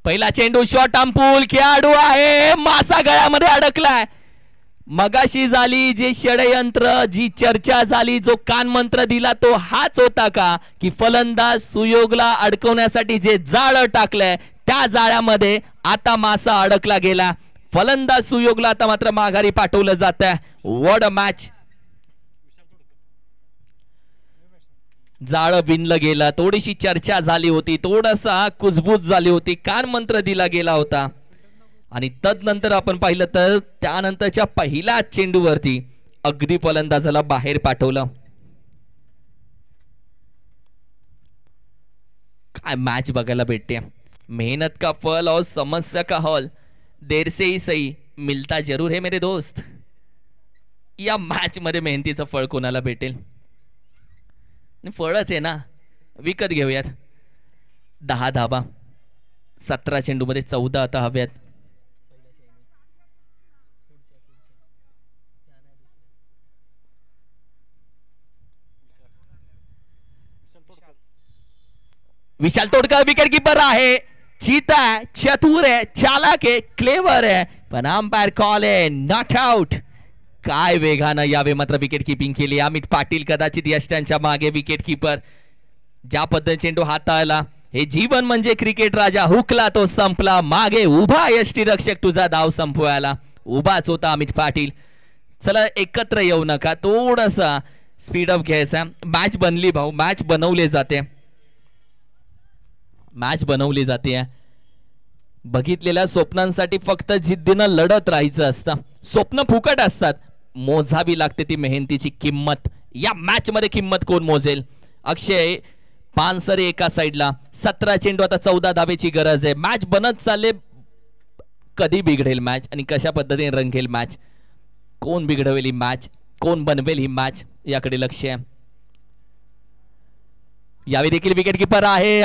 पहिला चेंडू शॉट अंपूल, खेळाडू आहे, मासा गळ्यामध्ये अडकलाय. मगाशी झाली जी षडयंत्र, जी चर्चा झाली, जो कानमंत्र दिला तो हाच होता का, की फलंदाज सुयोगला अडकवण्यासाठी जे जाळं टाकलंय त्या जाळ्यामध्ये आता मासा अडकला गेला. फलंदाज सुयोगला आता मात्र माघारी पाठवलं जात आहे. What a match. जाळं बिनलं गेलं, थोडीशी चर्चा झाली होती, थोडासा कुजबूज झाली होती, कानमंत्र दिला गेला होता. आणि तदनंतर आपण पाहिलं तर त्यानंतरच्या पहिल्या चेंडूवरती अगदी फलंदाजाला बाहेर पाठवलं. काय मॅच बघायला भेटते. मेहनत का फल और समस्या का हल देर से ही सही मिलता जरूर है मेरे दोस्त. या मॅच मध्ये मेहनतीचं फळ कोणाला भेटेल. फळच आहे ना, विकत घेऊयात. 10 धाबा 17 चेंडू मध्ये 14 आता हव्यात. विशाल तोडकर विकेट कीपर आहे. चीता आहे, चतुर आहे, चालाक आहे, क्लेवर आहे, पण अंपायर कॉल आहे नॉट आउट. काय वेगानं यावे मात्र विकेट किपिंग केली अमित पाटील. कदाचित यष्ट्यांच्या मागे विकेट किपर. ज्या पद्धतीने चेंडू हाताळला, हे जीवन म्हणजे क्रिकेट राजा. हुकला तो संपला. मागे उभा यष्टी रक्षक तुझा धाव संपवायला उभाच होता अमित पाटील. चला एकत्र येऊ नका, थोडासा स्पीडअप घ्यायचा. मॅच बनली भाऊ, मॅच बनवले जाते, मॅच बनवली जाते. बघितलेल्या स्वप्नांसाठी फक्त जिद्दीनं लढत राहायचं असतं. स्वप्न फुकट असतात, मोजावी लागते ती मेहनतीची किंमत. या मॅच मध्ये किंमत कोण मोजेल. अक्षय पानसरे एका साइडला. 17 चेंडू, आता 14 धावेची गरज आहे. मॅच बनत चालले. कधी बिघडेल मॅच आणि कशा पद्धतीने रंगेल मॅच, कोण बिघडवेल ही मॅच, कोण बनवेल ही मॅच, याकडे लक्ष आहे. यावेळी देखील विकेट किपर आहे.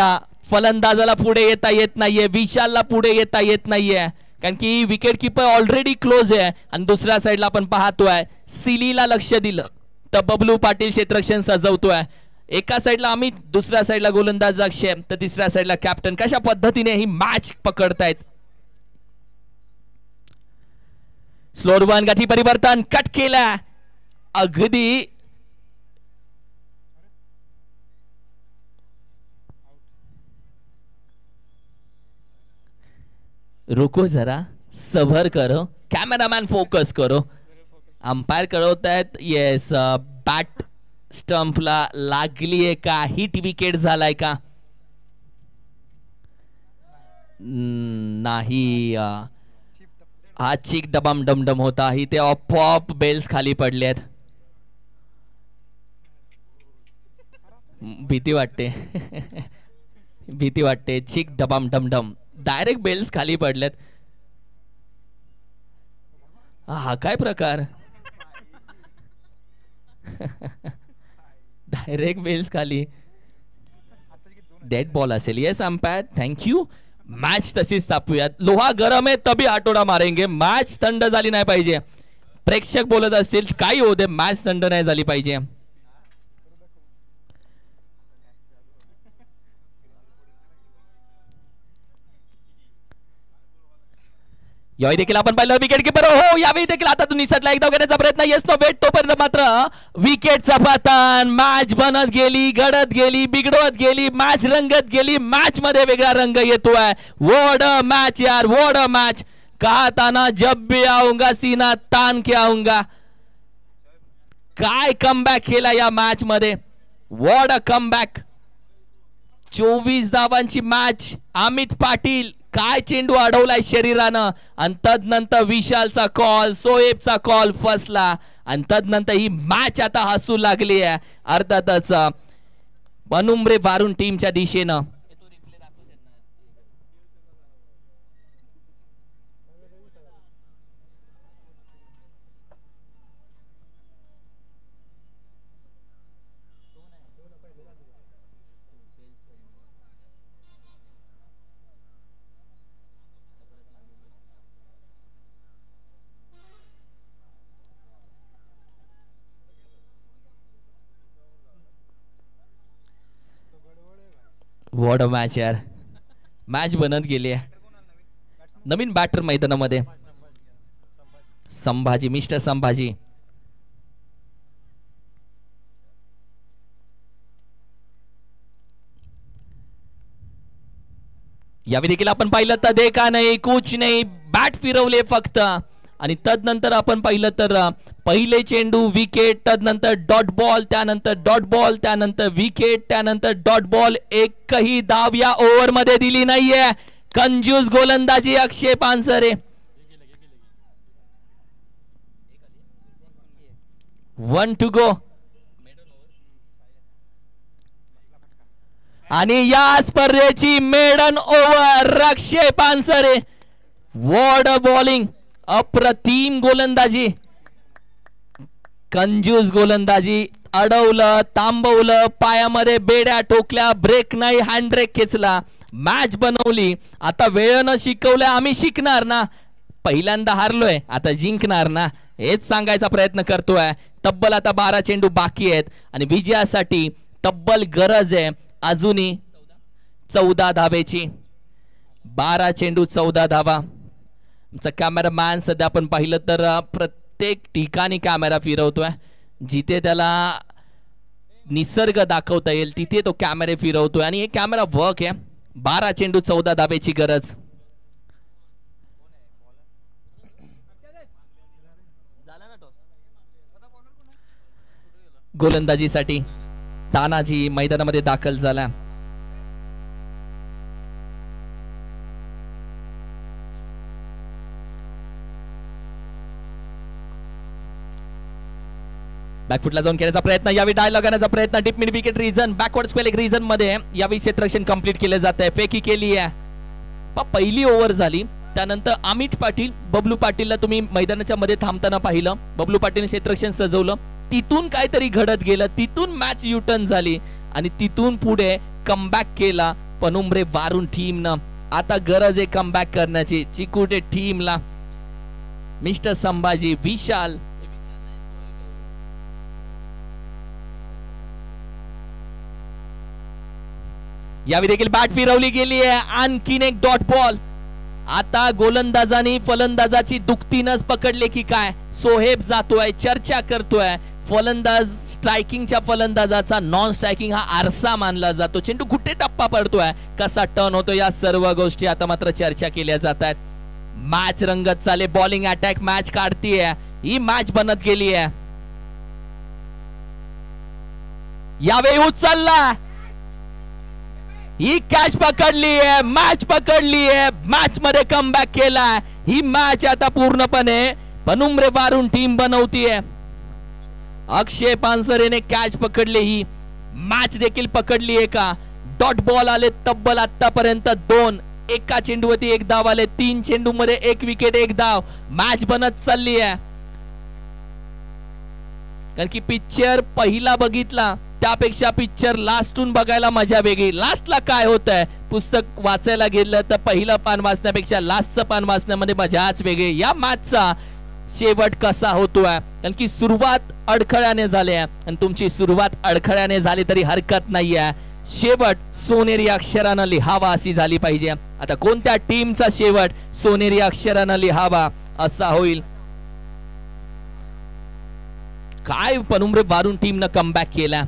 फलंदाजाला पुढे येता येत नाहीये, विशालला पुढे येता येत नाहीये, कारण की विकेट किपर ऑलरेडी क्लोज आहे. आणि दुसऱ्या साईडला आपण पाहतोय सिलीला लक्ष दिलं तर बबलू पाटील क्षेत्ररक्षण सजवतोय. एका साईडला अमित, दुसऱ्या साईडला गोलंदाज अक्षय, तर तिसऱ्या साईडला कॅप्टन. कशा पद्धतीने ही मॅच पकडतायत. स्लोअर वन गती परिवर्तन कट केला. अगदी रुको जरा, सबर करो, कॅमेरामॅन फोकस करो. अंपायर कळवत आहेत येस बॅट स्टंपला लागलीये का, हिट विकेट झालाय का. नाही, हा चिक डबाम डमडम होता. ही ते ऑप बेल्स खाली पडलेत. भीती वाटते भीती वाटते. चिक डबाम डमडम, डायरेक्ट बेल्स खाली पडलेत. हा काय प्रकार. डायरेक्ट बेल्स खाली. डेड बॉल असेल. Yes umpire, thank you. मॅच तशीच तापूयात. लोहा गरम आहे तभी आठवडा मारेंगे. मॅच थंड झाली नाही पाहिजे. प्रेक्षक बोलत असतील काही होऊ दे, मॅच थंड नाही झाली पाहिजे. यावेळी देखील आपण पाहिलं विकेट किपर हो. यावेळी देखील आता तो निसटला. एकदा घेण्याचा प्रयत्न. Yes no wait. तोपर्यंत मात्र विकेटचा पतन. मॅच बनत गेली, घडत गेली, बिघडत गेली, मॅच रंगत गेली. मॅच मध्ये वेगळा रंग येतोय. व्हाट अ मॅच यार, व्हाट अ मॅच. कहा था ना जब भी आऊंगा सीना तान के आऊंगा. काय कमबॅक केला या मॅच मध्ये. What a comeback. 24 धावांची मॅच. अमित पाटील काय चेंडू अडवलाय शरीरानं. आणि तदनंतर विशालचा कॉल, सोएबचा कॉल फसला. आणि तदनंतर ही मॅच आता हसू लागली आहे. अर्थातच बनुमरे वारून टीमच्या दिशेनं. वॉट अ मॅच यार, मॅच बनत गेली आहे. नवीन बॅटर मैदानामध्ये संभाजी, मिस्टर संभाजी. यावेळी देखील आपण पाहिलं तर देखा नाही, कुछ नाही, बॅट फिरवले फक्त. आणि तदनंतर आपण पाहिलं तर पहिले चेंडू विकेट, तदनंतर डॉट बॉल, त्यानंतर डॉट बॉल, त्यानंतर विकेट, त्यानंतर डॉट बॉल. एकही धाव या ओव्हर मध्ये दिली नाहीये. कंजूस गोलंदाजी अक्षय पानसरे. 1 to go. आणि या स्पर्धेची maiden over Akshay Pansare. What a bowling, अप्रतिम गोलंदाजी, कंजूस गोलंदाजी. अडवलं, थांबवलं, पायामध्ये बेड्या ठोकल्या, ब्रेक नाही, हँड ब्रेक खेचला, मॅच बनवली. आता वेळेनं शिकवलं, आम्ही शिकणार ना. पहिल्यांदा हारलोय, आता जिंकणार ना, हेच सांगायचा प्रयत्न करतोय. तब्बल आता 12 चेंडू बाकी आहेत आणि विजयासाठी तब्बल गरज आहे अजूनही 14 धावेची. 12 चेंडू 14 धावा. आमचा कॅमेरामॅन सध्या आपण पाहिलं तर प्रत्येक ठिकाणी कॅमेरा फिरवतोय, जिथे त्याला निसर्ग दाखवता येईल तिथे तो कॅमेरे फिरवतोय आणि हे कॅमेरा वर्क आहे. 12 चेंडू 14 धावेची गरज. गोलंदाजीसाठी तानाजी मैदानामध्ये दाखल झाला. बॅकफुटला जाऊन खेळण्याचा प्रयत्न, यावेळी डाय लगावण्याचा प्रयत्न, deep mid wicket region, backward square region मध्ये यावेळी क्षेत्ररक्षण कंप्लीट केले जात आहे. फेकी केली आहे. पहिली ओव्हर झाली, त्यानंतर अमित पाटील, बबलू पाटीलला तुम्ही मैदानाच्या मध्ये थांबताना पाहिलं. बबलू पाटीलने क्षेत्ररक्षण सजवलं, तिथून काहीतरी घडत गेलं, तिथून मॅच युटर्न झाली आणि तिथून पुढे कमबॅक केला पनुम्रे वारून टीमनं. आता गरज आहे कमबॅक करण्याची चिकुटे टीमला. मिस्टर संभाजी, विशाल, यावेळी देखील बॅट फिरवली गेली आहे. आणखीन एक डॉट बॉल. आता गोलंदाजांनी फलंदाजाची दुखती नस पकडले की काय? सोहेब जातोय, चर्चा करतोय. फलंदाज स्ट्रायकिंगच्या फलंदाजाचा नॉन स्ट्रायकिंग हा आरसा मानला जातो. चेंडू कुठे टप्पा पडतोय, कसा टर्न होतो, या सर्व गोष्टी आता मात्र चर्चा केल्या जात आहेत. मॅच रंगत चाले, बॉलिंग अटॅक मॅच काढतीये, ही मॅच बनत गेली आहे. यावेळी उचलला, ही कॅच पकडली आहे, मॅच पकडली आहे, मॅच मध्ये कमबॅक केला. ही मॅच आता पूर्णपणे पनुम्रे वारून टीम बनवतीये. अक्षय पानसरेने कॅच पकडली, ही मॅच देखील पकडली आहे का? डॉट बॉल आले तब्बल आतापर्यंत 2. एका चेंडूवरती 1 धाव आले. 3 चेंडू मध्ये 1 विकेट 1 धाव. मॅच बनत चालली आहे. कारण की पिक्चर पहिला बघितला त्यापेक्षा पिक्चर लास्टून बघायला मजा वेगळी. लास्टला काय होत आहे, पुस्तक वाचायला गेलं तर पहिलं पान वाचण्यापेक्षा लास्टचं पान वाचण्यामध्ये मजाच वेगळी. या मॅचचा शेवट कसा होतोय, कारण की सुरुवात अडखळ्याने झाली आहे आणि तुमची सुरुवात अडखळ्याने झाली तरी हरकत नाहीये. शेवट सोनेरी अक्षरानं लिहावा अशी झाली पाहिजे. आता कोणत्या टीमचा शेवट सोनेरी अक्षरानं लिहावा असा होईल. काय पनुम्रे वारून टीमनं कमबॅक केला.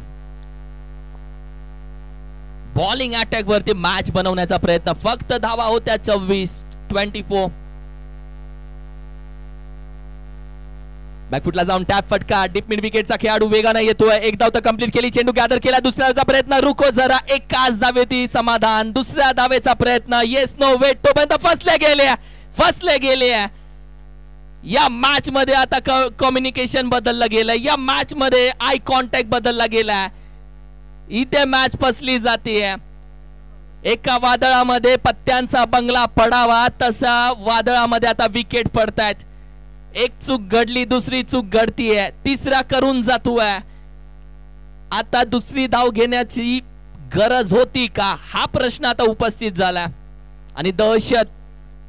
बॉलिंग अटॅक वरती मॅच बनवण्याचा प्रयत्न, फक्त धावा होत्या 24. बॅकफुटला जाऊन टॅप फटका, डीप मिड विकेटचा खेळाडू वेगाने येतोय. 1 धाव तर कंप्लीट केली, चेंडू गॅदर केला. दुसऱ्याचा प्रयत्न, रुको जरा, एकाच धावेती समाधान. दुसऱ्या धावेचा प्रयत्न, येस नो वेट, तोपर्यंत फसले गेले. या मॅच मध्ये आता कम्युनिकेशन बदललं गेलं. या मॅच मध्ये आय कॉन्टॅक्ट बदलला गेला. इथे मॅच फसली जाते. एका वादळामध्ये पत्त्यांचा बंगला पडावा तसा वादळामध्ये आता विकेट पडतायत. एक चूक घडली, दुसरी चूक घडतीये, तिसरा करून जातोय. आता दुसरी धाव घेण्याची गरज होती का, हा प्रश्न आता उपस्थित झाला. आणि दहशत,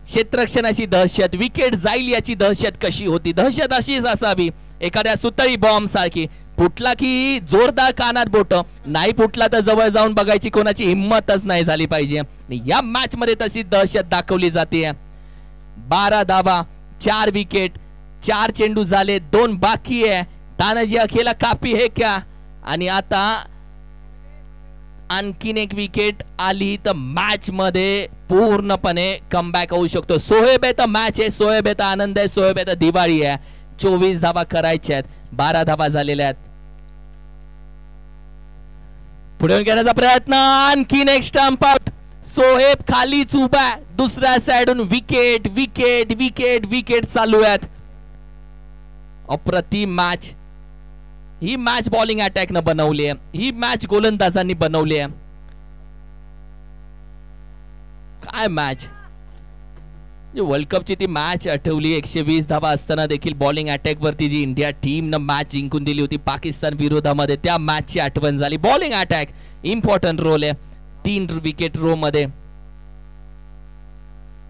क्षेत्ररक्षणाची दहशत, विकेट जाईल याची दहशत कशी होती? दहशत अशीच असावी, एखाद्या सुतळी बॉम्ब सारखी फुटला की जोरदार कानात बोट, नाही फुटला तर जवळ जाऊन बघायची कोणाची हिंमतच नाही झाली पाहिजे. या मॅच मध्ये तशी दहशत दाखवली जाते. 12 धावा, 4 विकेट, 4 चेंडू झाले, 2 बाकी आहे. तानाजी अखेला कापी है क्या? आणि आता आणखीन एक विकेट आली तर मॅच मध्ये पूर्णपणे कमबॅक होऊ शकतो. सोहेब आहे तर मॅच आहे, सोहेब आहे तर आनंद आहे, सोहेब आहे तर दिवाळी आहे. 24 धावा करायच्या आहेत, 12 धावा झालेल्या आहेत. पुढे घेण्याचा प्रयत्न, आणखीन एक स्टंप आउट. सोहेब खालीच उभा आहे, दुसऱ्या साइडून विकेट विकेट विकेट विकेट चालू आहेत. अप्रतिम मॅच. ही मॅच बॉलिंग अटॅक न बनवली आहे, ही मॅच गोलंदाजांनी बनवली आहे. काय मॅच, वर्ल्ड कपची ती मॅच आठवली. 120 धावा असताना देखील बॉलिंग अटॅक वरती जी इंडिया टीम न मॅच जिंकून दिली होती पाकिस्तान विरोधामध्ये, त्या मॅचची आठवण झाली. बॉलिंग अटॅक इम्पॉर्टंट रोल आहे. 3 विकेट रो मध्ये.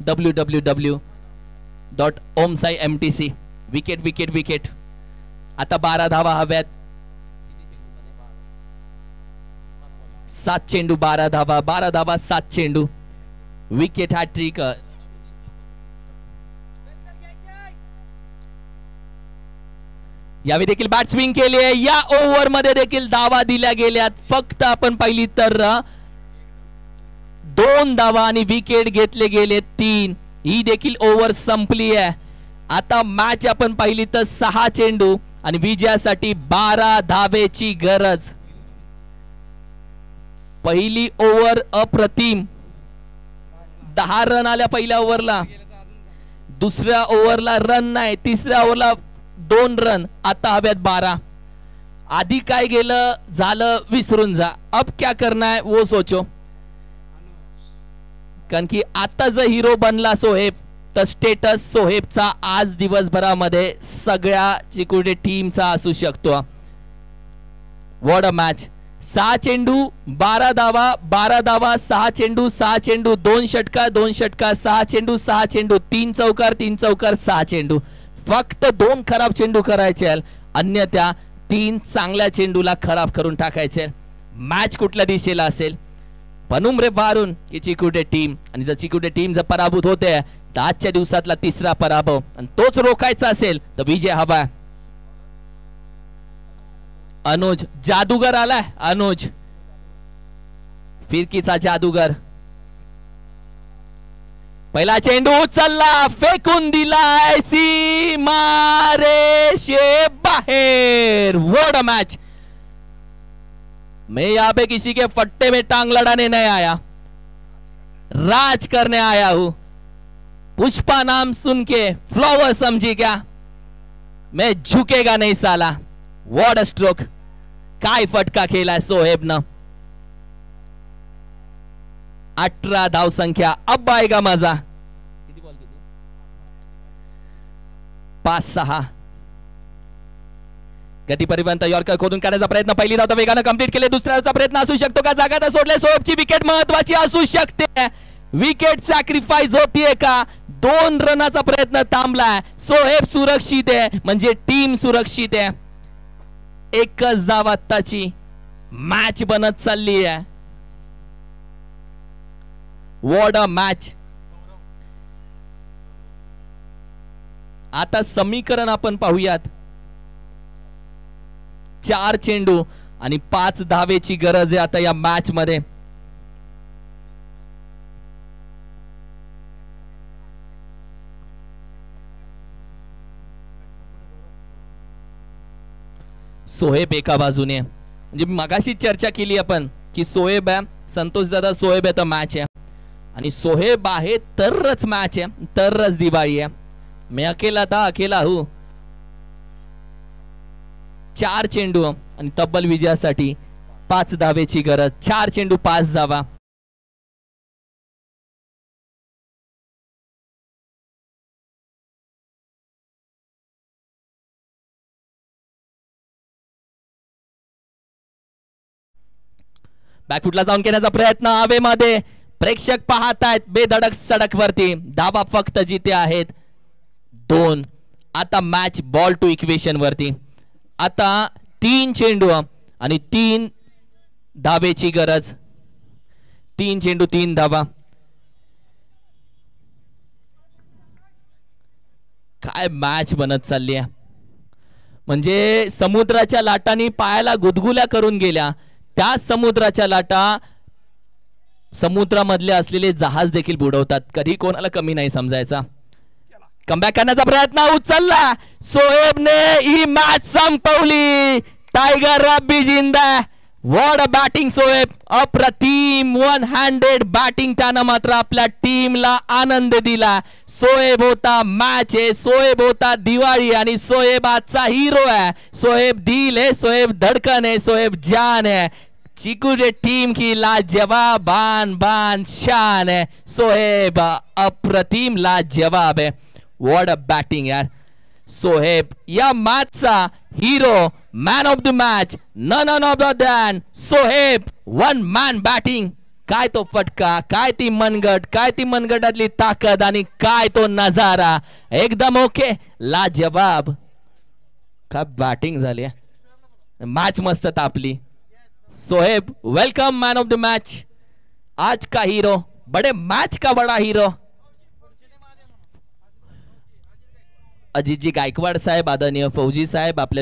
www.omsaimtc wicket wicket wicket. आता 12 धावा हव्यात. 7 चेंडू 12 धावा, 12 धावा 7 चेंडू. Wicket hattrick. यावेळी देखील बॅट स्विंग केली आहे. या ओव्हर मध्ये देखील धावा दिल्या गेल्यात. फक्त आपण पाहिली तर 2 धावा आणि विकेट घेतले गेले 3. ही देखील ओव्हर संपली आहे. आता मॅच आपण पाहिली तर 6 चेंडू आणि विजयासाठी 12 धावेची गरज. पहिली ओव्हर अप्रतिम, 10 रन आल्या पहिल्या ओव्हरला. दुसऱ्या ओव्हरला रन नाही, तिसऱ्या ओव्हरला 2 रन. आता हव्यात 12. आधी काय गेलं झालं विसरून जा. अब क्या करना है वो सोचो. कारण की आता जर हिरो बनला सोहेब तर स्टेटस सोहेबचा आज दिवसभरामध्ये सगळ्या चिकुडे टीमचा असू शकतो. What a match. 6 चेंडू 12 धावा, 12 धावा 6 चेंडू 6 चेंडू, 2 षटकार 2 षटकार, 6 चेंडू 6 चेंडू, 3 चौकार 3 चौकार, 6 चेंडू. फक्त 2 खराब चेंडू करायचे, अन्यथा 3 चांगल्या चेंडूला खराब करून टाकायचे. मॅच कुठल्या दिशेला असेल? पनुमरे बारून की चिकुडे टीम. आणि जर चिकुडे टीम जर पराभूत होते तर आजच्या दिवसातला 3रा पराभव, आणि तोच रोखायचा असेल तर विजय हवा. अनुज जादूगर आलाय. अनुज फिरकीचा जादूगर. पहिला चेंडू उचलला, फेकून दिलाय सीमारेषे बाहेर. What a match. मैं यहाँ पे किसी के फट्टे में टांग लड़ाने नहीं आया, राज करने आया हूं. पुष्पा नाम सुन के फ्लावर समझी क्या? मैं झुकेगा नहीं साला. What a stroke. काय फटका केलाय सोहेब न. 18 धाव संख्या. अब आएगा मजा. 5-6. गती परिवर्तन यॉर्कर खोदून काढण्याचा प्रयत्न. पहिली धाव वेगाने कंप्लीट केले. दुसऱ्याचा प्रयत्न असू शकतो का? जागा तर सोडले. सोहेबची विकेट महत्वाची असू शकते. विकेट सॅक्रिफाईस होतीये का? 2 रनाचा प्रयत्न थांबलाय. सोहेब सुरक्षित आहे, म्हणजे टीम सुरक्षित आहे. एकच धाव आत्ताची. मॅच बनत चालली आहे. What a match. आता समीकरण आपण पाहूयात. 4 चेंडू आणि 5 धावेची गरज आहे आता या मॅच मध्ये. सोहेब एका बाजूने, म्हणजे मगाशी चर्चा केली आपण की सोहेब आहे, संतोष दादा सोहेब आहे तर मॅच आहे, आणि सोहेब आहे तरच मॅच आहे, तरच दिवाळी आहे. मैं अकेला था अकेला हूं. 4 चेंडू आणि तब्बल विजयासाठी 5 धावेची गरज. 4 चेंडू 5 धावा. बॅकफुटला जाऊन घेण्याचा प्रयत्न हवेमध्ये. प्रेक्षक पाहत आहेत बेधडक सडक वरती. धावा फक्त जिथे आहेत 2. आता मॅच बॉल टू इक्वेशन वरती. आता 3 चेंडू आणि 3 धाबेची गरज. 3 चेंडू 3 धाबा. काय मॅच बनत चालली आहे. म्हणजे समुद्राच्या लाटांनी पायाला गुदगुल्या करून गेल्या. त्या समुद्राच्या लाटा समुद्रामधले असलेले जहाज देखील बुडवतात. कधी कोणाला कमी नाही समजायचा. कमबॅक करण्याचा प्रयत्न उचलला. सोहेबने ही मॅच संपवली. टायगर रब्बी जिंदा. What a batting Sohaib. अप्रतिम 1 हँडेड बॅटिंग त्यानं मात्र आपल्या टीमला आनंद दिला. सोहेब होता मॅच आहे. सोहेब होता दिवाळी आणि सोहेब आजचा हिरो आहे. सोहेब दिल है, सोहेब धड़कन है, सोहेब जान है. चीकू जे टीम की लाजवाब बान बान शान है. सोहेब अप्रतिम लाजवाब है. व्हॉट अ बॅटिंग यार. सोहेब या मॅचचा hero, man of the match, none of than Sohaib. 1 man batting. काय तो फटका, काय ती मनगट, काय ती मनगटातली ताकद आणि काय तो नजारा. एकदम ओके, लाजवाब. काय बॅटिंग झाली. मॅच मस्त तापली. Sohaib welcome man of the match. आज का हीरो, बड़े मैच का बड़ा हीरो. अजितजी गायकवाड साहेब, आदरणीय फौजी साहेब आपल्या